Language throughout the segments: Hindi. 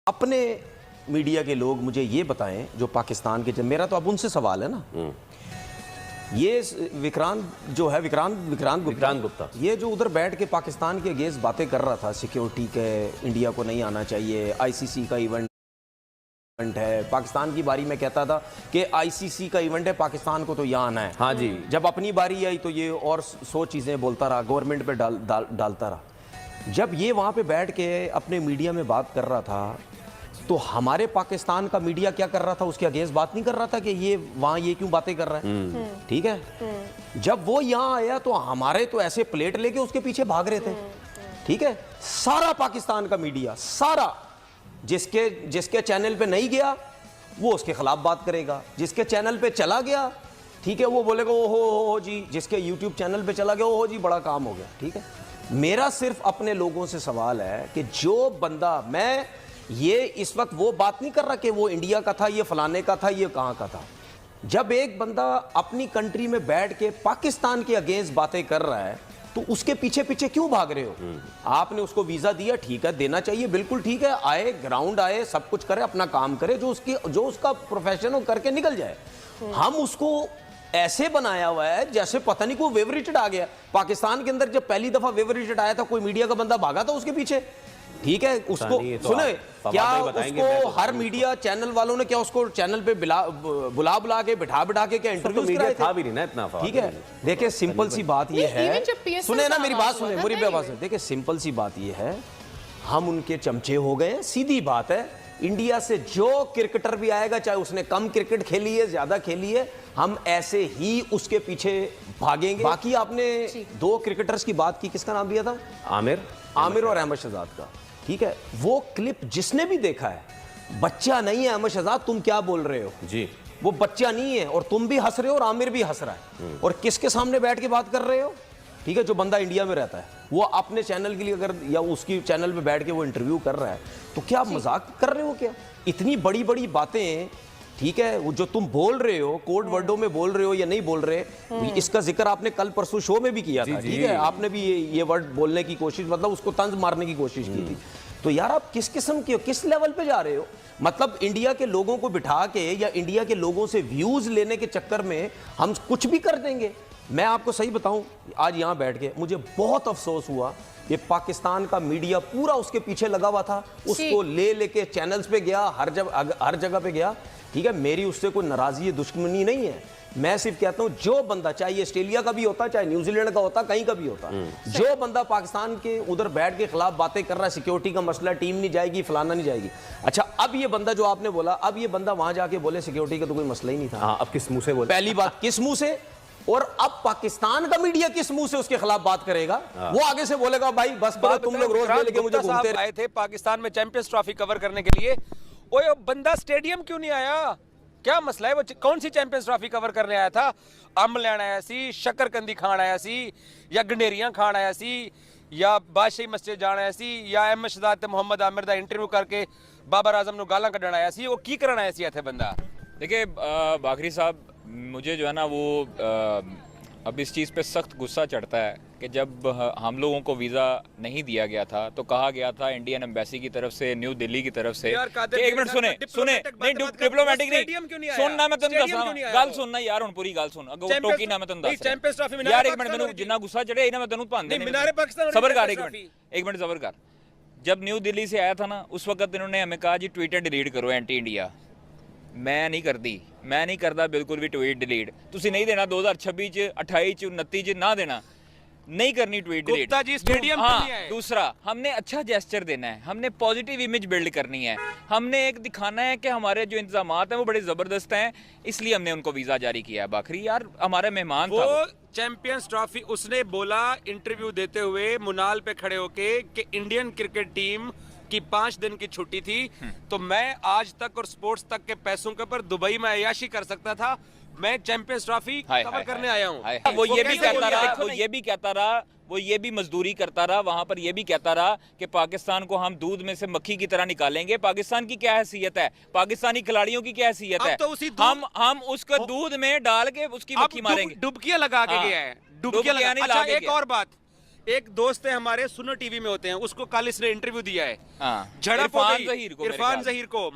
अपने मीडिया के लोग मुझे ये बताएं जो पाकिस्तान के, मेरा तो अब उनसे सवाल है ना, ये विक्रांत जो है, विक्रांत गुप्ता, ये जो उधर बैठ के पाकिस्तान के अगेंस्ट बातें कर रहा था, सिक्योरिटी के, इंडिया को नहीं आना चाहिए, आईसीसी का इवेंट है, पाकिस्तान की बारी में कहता था कि आईसीसी का इवेंट है, पाकिस्तान को तो यहाँ आना है। हाँ जी। जब अपनी बारी आई तो ये और 100 चीज़ें बोलता रहा, गवर्नमेंट पे डालता रहा। जब ये वहाँ पे बैठ के अपने मीडिया में बात कर रहा था तो हमारे पाकिस्तान का मीडिया क्या कर रहा था, उसके अगेंस्ट बात नहीं कर रहा था कि ये वहाँ ये क्यों बातें कर रहा है। ठीक है, जब वो यहाँ आया तो हमारे तो ऐसे प्लेट लेके उसके पीछे भाग रहे थे। ठीक है, सारा पाकिस्तान का मीडिया, सारा, जिसके चैनल पे नहीं गया वो उसके खिलाफ बात करेगा, जिसके चैनल पे चला गया, ठीक है, वो बोलेगा ओ हो जी, जिसके यूट्यूब चैनल पे चला गया ओ हो जी, बड़ा काम हो गया। ठीक है, मेरा सिर्फ अपने लोगों से सवाल है कि जो बंदा, मैं ये इस वक्त वो बात नहीं कर रहा कि वो इंडिया का था, ये फलाने का था, ये कहाँ का था। जब एक बंदा अपनी कंट्री में बैठ के पाकिस्तान के अगेंस्ट बातें कर रहा है तो उसके पीछे पीछे क्यों भाग रहे हो? आपने उसको वीजा दिया, ठीक है, देना चाहिए, बिल्कुल ठीक है, आए ग्राउंड आए, सब कुछ करे, अपना काम करे, जो उसका प्रोफेशन हो करके निकल जाए। हम उसको ऐसे बनाया हुआ है जैसे पता नहीं कोई वेवरेटेड आ गया। पाकिस्तान के अंदर जब पहली दफा वेवरेटेड आया था, कोई मीडिया का बंदा भागा था उसके पीछे। ठीक है, उसको तो सुने क्या, उसको हर मीडिया चैनल वालों ने क्या उसको चैनल पे बुला के बिठा के क्या इंटरव्यू मीडिया था भी नहीं ना इतना। ठीक है, देखिए सिंपल सी बात ये है, सुने ना मेरी बात, सुने मेरी बात सुने, देखिए सिंपल सी बात ये है, हम उनके चमचे हो गए, सीधी बात है। इंडिया से जो क्रिकेटर भी आएगा, चाहे उसने कम क्रिकेट खेली है, ज्यादा खेली है, हम ऐसे ही उसके पीछे भागेंगे। बाकी आपने 2 क्रिकेटर्स की बात की, किसका नाम लिया था? आमिर और अहमद शहजाद का। ठीक है, वो क्लिप जिसने भी देखा है, बच्चा नहीं है अहमद शहजाद, तुम क्या बोल रहे हो जी, वो बच्चा नहीं है, और तुम भी हंस रहे हो और आमिर भी हंस रहा है, और किसके सामने बैठ के बात कर रहे हो? ठीक है, जो बंदा इंडिया में रहता है, वो अपने चैनल के लिए अगर, या उसकी चैनल पे बैठ के वो इंटरव्यू कर रहा है, तो क्या आप मजाक कर रहे हो क्या? इतनी बड़ी बड़ी बातें, ठीक है, वो जो तुम बोल रहे हो, कोड वर्डों में बोल रहे हो या नहीं बोल रहे, इसका जिक्र आपने कल परसों शो में भी किया था। ठीक है, आपने भी ये वर्ड बोलने की कोशिश, मतलब उसको तंज मारने की कोशिश की थी। तो यार आप किस किस्म के हो, किस लेवल पे जा रहे हो? मतलब इंडिया के लोगों को बिठा के या इंडिया के लोगों से व्यूज लेने के चक्कर में हम कुछ भी कर देंगे। मैं आपको सही बताऊं, आज यहां बैठ के मुझे बहुत अफसोस हुआ, ये पाकिस्तान का मीडिया पूरा उसके पीछे लगा हुआ था, उसको लेके चैनल्स पे गया, हर जगह पे गया। ठीक है, मेरी उससे कोई नाराजगी दुश्मनी नहीं है, मैं सिर्फ कहता हूं जो बंदा, चाहे ये ऑस्ट्रेलिया का भी होता, चाहे न्यूजीलैंड का होता, कहीं का भी होता, जो बंदा पाकिस्तान के उधर बैठ के खिलाफ बातें कर रहा है, सिक्योरिटी का मसला, टीम नहीं जाएगी, फलाना नहीं जाएगी। अच्छा, अब ये बंदा जो आपने बोला, अब ये बंदा वहां जाके बोले सिक्योरिटी का तो कोई मसला ही नहीं था। अब किस मुंह से बोले? पहली बात, किस मुंह से? और अब पाकिस्तान का मीडिया किस मुंह से उसके खिलाफ बात करेगा? वो आगे से बोलेगा भाई बस करो, तुम लोग रोज लेके मुझे घूमते आए थे पाकिस्तान में चैंपियंस ट्रॉफी कवर करने के लिए, ओए बंदा स्टेडियम क्यों नहीं आया? क्या मसला है? वो कौन सी चैंपियंस ट्रॉफी कवर करने आया था? अम्ब लेना आया सी, शक्करकंदी खान आया सी, या गंडेरियां खान आया सी, या बादशाही मस्जिद जाना आया सी, या अहमद शहजाद मोहम्मद आमिर दा इंटरव्यू करके बाबर आजम नु गालां कढण आया सी? वो की करना आया सी इत्थे बंदा? देखिए बाखरी साहब, मुझे जो है ना वो अब इस चीज़ पे सख्त गुस्सा चढ़ता है कि जब हम लोगों को वीज़ा नहीं दिया गया था तो कहा गया था इंडियन एम्बेसी की तरफ से, न्यू दिल्ली की तरफ से, एक मिनट सुने नहीं, डिप्लोमेटिक नहीं सुनना, मैं तुम दस गल सुनना यार, हुण पूरी गल सुन, अगो टोकी ना मैं तुम दस यार, एक मिनट मैनू जिन्ना गुस्सा चढ़े ना मैं तेनू भांदे सबर कर, एक मिनट सबर कर। जब न्यू दिल्ली से आया था ना, उस वक्त इन्होंने हमें कहा जी ट्विटर डिलीट करो, एंटी इंडिया। मैं नहीं करती, मैं नहीं करता बिल्कुल भी ट्वीट डिलीट। तुसी नहीं देना 2026 च, 28 च, 29 च ना देना, नहीं करनी ट्वीट डिलीट। हाँ, दूसरा हमने अच्छा जेस्चर देना है, हमने पॉजिटिव इमेज बिल्ड करनी है, हमने एक दिखाना है कि हमारे जो इंतजामात हैं वो बड़े जबरदस्त हैं, इसलिए हमने उनको वीजा जारी किया है। बाखरी यार हमारा मेहमान था वो। चैंपियंस ट्रॉफी उसने बोला इंटरव्यू देते हुए मुनाल पे खड़े होके कि इंडियन क्रिकेट टीम की 5 दिन की छुट्टी थी, तो मैं आज तक और स्पोर्ट्स तक के पैसों के ऊपर दुबई में अय्याशी कर सकता था, मैं चैंपियंस ट्रॉफी कवर करने आया हूं। वो ये भी कहता रहा, वो ये भी मजदूरी करता रहा, वहां पर ये भी कहता रहा कि पाकिस्तान को हम दूध में से मक्खी की तरह निकालेंगे। पाकिस्तान की क्या हैसियत है, पाकिस्तानी खिलाड़ियों की क्या हैसियत है? तो हम उसको दूध में डाल के उसकी मक्खी मारेंगे। डुबकियां लगा के गया है, डुबकियां लगा। अच्छा, एक और बात, एक दोस्त है हमारे, सुनो टीवी में होते हैं, उसको कल इसने इंटरव्यू दिया है। हाँ, झड़प हो इरफान गई ज़हीर को, मेरे इरफान ख्याल से। ज़हीर को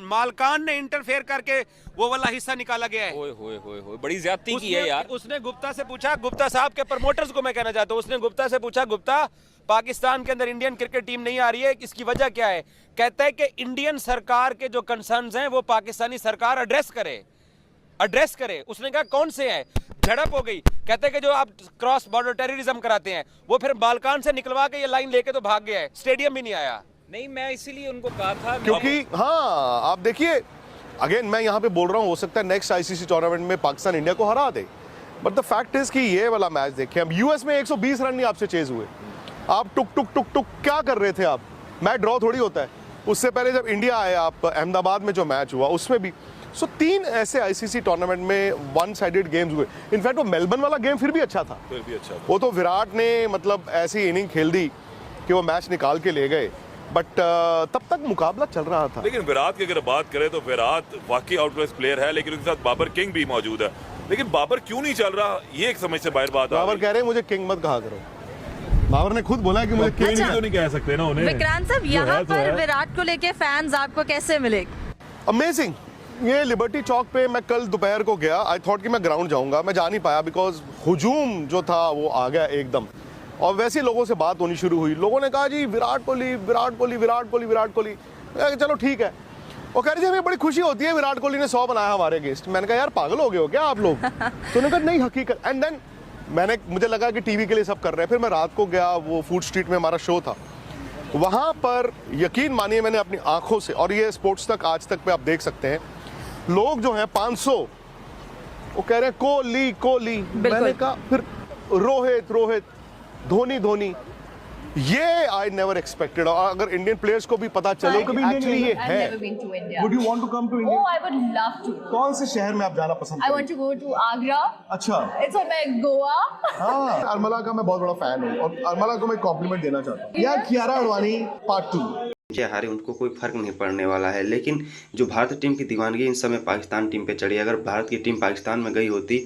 मालकान ने इंटरफेयर करके वो वाला हिस्सा निकाला गया है। ओए होए होए होए, बड़ी ज्यादती की है यार। उसने गुप्ता से पूछा, गुप्ता साहब के प्रमोटर्स को मैं कहना चाहता हूँ, उसने गुप्ता से पूछा, गुप्ता पाकिस्तान के अंदर इंडियन क्रिकेट टीम नहीं आ रही है, इसकी वजह क्या है? कहता है कि इंडियन सरकार के जो कंसर्न्स हैं वो पाकिस्तानी सरकार एड्रेस करे। उसने कहा कौन से हैं? झड़प हो गई। कहते हैं कि जो आप क्रॉस बॉर्डर टेररिज्म कराते हैं वो फिर बालकान से निकलवा के ये लाइन लेके तो भाग गया है, स्टेडियम भी नहीं आया। नहीं, मैं इसीलिए उनको कहा था, क्योंकि हाँ आप देखिए, अगेन मैं यहाँ पे बोल रहा हूँ, हो सकता है नेक्स्ट आईसीसी टूर्नामेंट में पाकिस्तान इंडिया को हरा दे, बट द फैक्ट इज कि ये वाला मैच देखिए, अब यूएस में 120 रन नहीं आपसे चेज हुए, आप टुक टुक टुक टुक क्या कर रहे थे आप? मैच ड्रॉ थोड़ी होता है। उससे पहले जब इंडिया आया, आप अहमदाबाद में जो मैच हुआ उसमें भी, सो 3 ऐसे आईसीसी टूर्नामेंट में वन साइडेड गेम्स हुए। इनफैक्ट वो मेलबर्न वाला गेम फिर भी अच्छा था, वो तो विराट ने मतलब ऐसी इनिंग खेल दी कि वो मैच निकाल के ले गए, बट तब तक मुकाबला चल रहा था। लेकिन विराट की अगर बात करें तो विराट वाकई आउटक्लास प्लेयर है, लेकिन उसके साथ बाबर किंग भी मौजूद है। लेकिन बाबर क्यों नहीं चल रहा, ये एक समझ से बाहर बात आ बाबर रही कह रहे हैं मुझे किंग मत कहा करो। बाबर ने खुद बोला कि मुझे किंग अच्छा। तो नहीं कह सकते ना उन्हें। विक्रांत साहब, यहाँ पर विराट को लेके फैंस आपको कैसे मिले? अमेजिंग। ये लिबर्टी चौक पे मैं कल दोपहर को गया, आई थॉट कि मैं ग्राउंड जाऊंगा, मैं जा नहीं पाया बिकॉज हुजूम जो था वो आ गया एकदम, और वैसे ही लोगों से बात होनी शुरू हुई। लोगों ने कहा जी विराट कोहली विराट कोहली विराट कोहली विराट कोहली। मैं कहा, चलो ठीक है। वो कह रहे थे हमें बड़ी खुशी होती है विराट कोहली ने 100 बनाया हमारे अगेंस्ट। मैंने कहा यार पागल हो गए हो क्या आप लोग? तो उन्होंने कहा नहीं हकीकत। एंड देन मुझे लगा कि टीवी के लिए सब कर रहे हैं। फिर मैं रात को गया, वो फूड स्ट्रीट में हमारा शो था, वहाँ पर यकीन मानिए मैंने अपनी आंखों से, और ये स्पोर्ट्स तक आज तक पे आप देख सकते हैं, लोग जो हैं 500 वो कह रहे हैं कोहली कोहली। मैंने कहा फिर रोहित धोनी। ये आई नेवर एक्सपेक्टेड। और अगर इंडियन प्लेयर्स को भी पता चले कि एक्चुअली ये है। I've never been to India. Would you want to come to India? Oh, I would love to. कौन से शहर में आप जाना पसंद I करेंगे? want to go to Agra. अच्छा। It's on my Goa. हाँ, अरमला का मैं बहुत बड़ा फैन हूँ और अरमला को मैं कॉम्प्लीमेंट देना चाहता हूँ। यार कियारा अडवाणी पार्ट 2। जीते हारे उनको कोई फर्क नहीं पड़ने वाला है, लेकिन जो भारतीय टीम की दीवानगी इन समय पाकिस्तान टीम पे चढ़ी, अगर भारत की टीम पाकिस्तान में गई होती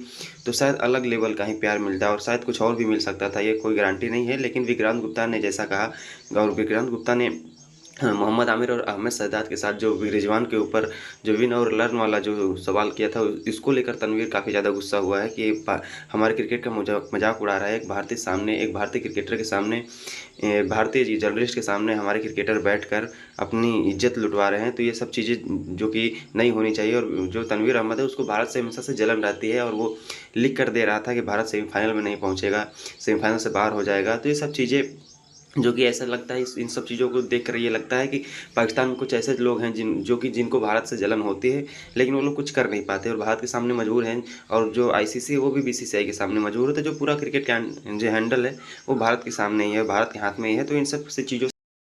तो शायद अलग लेवल का ही प्यार मिलता और शायद कुछ और भी मिल सकता था। ये कोई गारंटी नहीं है, लेकिन विक्रांत गुप्ता ने जैसा कहा, और विक्रांत गुप्ता ने मोहम्मद आमिर और अहमद शहजाद के साथ जो रिजवान के ऊपर जो विन और लर्न वाला जो सवाल किया था, इसको लेकर तनवीर काफ़ी ज़्यादा गुस्सा हुआ है कि हमारे क्रिकेट का मजाक उड़ा रहा है। एक भारतीय क्रिकेटर के सामने, भारतीय जर्नलिस्ट के सामने हमारे क्रिकेटर बैठकर अपनी इज्जत लुटवा रहे हैं। तो ये सब चीज़ें जो कि नहीं होनी चाहिए। और जो तनवीर अहमद है उसको भारत से हमेशा से जलन रहती है, और वो लिख कर दे रहा था कि भारत सेमीफाइनल में नहीं पहुँचेगा, सेमीफाइनल से बाहर हो जाएगा। तो ये सब चीज़ें जो कि ऐसा लगता है, इन सब चीज़ों को देख कर ये लगता है कि पाकिस्तान में कुछ ऐसे लोग हैं जिनको भारत से जलन होती है, लेकिन वो लोग कुछ कर नहीं पाते और भारत के सामने मजबूर हैं। और जो आईसीसी है वो भी बीसीसीआई के सामने मजबूर होता है। जो पूरा क्रिकेट का जो हैंडल है वो भारत के सामने ही है, भारत के हाथ में ही है। तो इन सब से चीज़ों